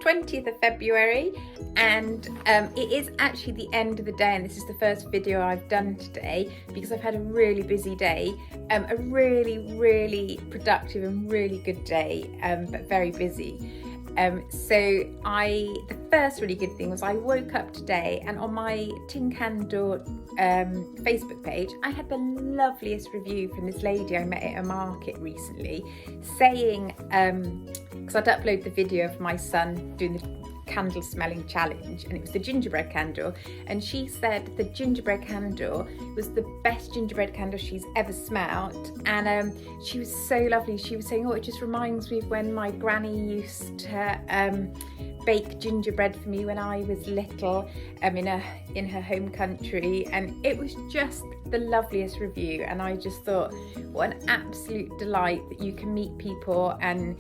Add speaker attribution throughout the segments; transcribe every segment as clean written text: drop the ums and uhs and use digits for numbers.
Speaker 1: 20th of February, and it is actually the end of the day, and this is the first video I've done today because I've had a really busy day, a really productive and really good day, but very busy. The first really good thing was I woke up today, and on my Tin Candle Facebook page, I had the loveliest review from this lady I met at a market recently, saying, because I'd uploaded the video of my son doing the candle smelling challenge, and it was the gingerbread candle, and she said the gingerbread candle was the best gingerbread candle she's ever smelt. And she was so lovely. She was saying, oh, it just reminds me of when my granny used to bake gingerbread for me when I was little, in her home country. And it was just the loveliest review, and I just thought, what an absolute delight that you can meet people, and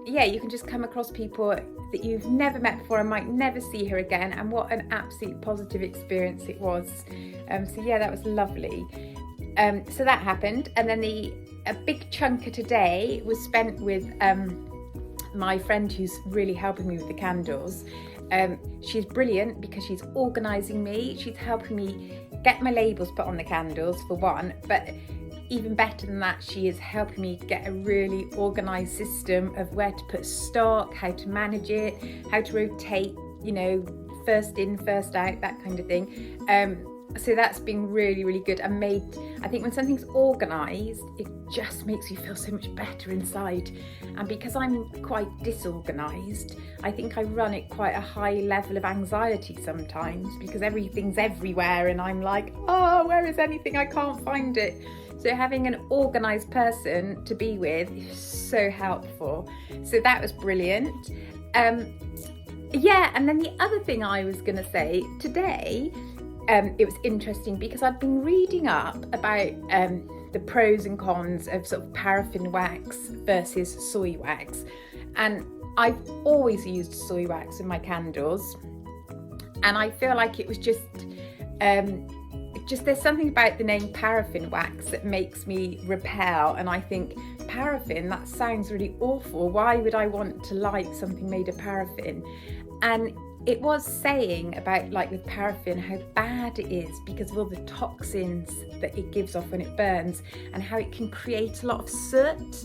Speaker 1: you can just come across people that you've never met before and might never see her again, and what an absolute positive experience it was. That was lovely. So that happened, and then a big chunk of today was spent with my friend who's really helping me with the candles. She's brilliant because she's organising me, she's helping me get my labels put on the candles for one, but even better than that, she is helping me get a really organised system of where to put stock, how to manage it, how to rotate, first in, first out, that kind of thing. So that's been really good. I think when something's organised, it just makes you feel so much better inside. And because I'm quite disorganised, I think I run at quite a high level of anxiety sometimes, because everything's everywhere and I'm like, oh, where is anything? I can't find it. So having an organised person to be with is so helpful. So that was brilliant. And then the other thing I was going to say today, it was interesting because I've been reading up about the pros and cons of sort of paraffin wax versus soy wax. And I've always used soy wax in my candles. And I feel like it was just there's something about the name paraffin wax that makes me repel, and I think paraffin, that sounds really awful. Why would I want to light something made of paraffin? And it was saying about, like with paraffin, how bad it is because of all the toxins that it gives off when it burns, and how it can create a lot of soot.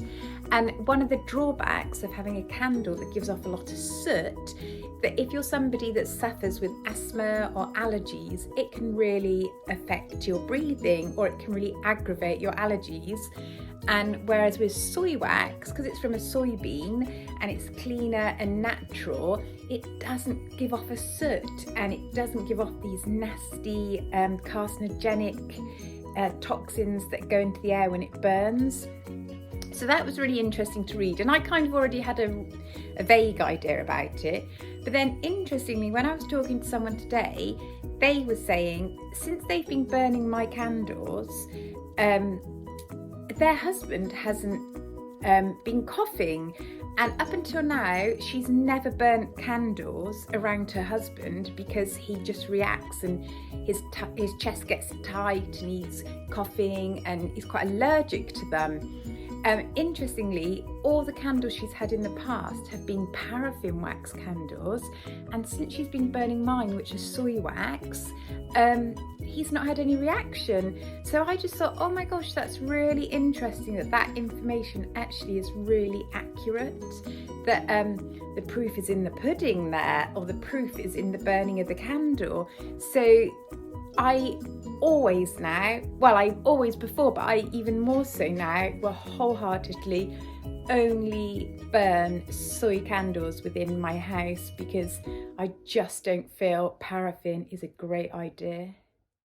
Speaker 1: And one of the drawbacks of having a candle that gives off a lot of soot, that if you're somebody that suffers with asthma or allergies, it can really affect your breathing, or it can really aggravate your allergies. And whereas with soy wax, because it's from a soybean and it's cleaner and natural, it doesn't give off a soot, and it doesn't give off these nasty carcinogenic toxins that go into the air when it burns. So that was really interesting to read, and I kind of already had a vague idea about it. But then interestingly, when I was talking to someone today, they were saying since they've been burning my candles, their husband hasn't been coughing, and up until now she's never burnt candles around her husband because he just reacts, and his chest gets tight and he's coughing and he's quite allergic to them. Interestingly, all the candles she's had in the past have been paraffin wax candles, and since she's been burning mine, which is soy wax, he's not had any reaction. So I just thought, oh my gosh, that's really interesting that information actually is really accurate, that the proof is in the pudding there, or the proof is in the burning of the candle. So I always now, well, I always before, but I even more so now, will wholeheartedly only burn soy candles within my house, because I just don't feel paraffin is a great idea.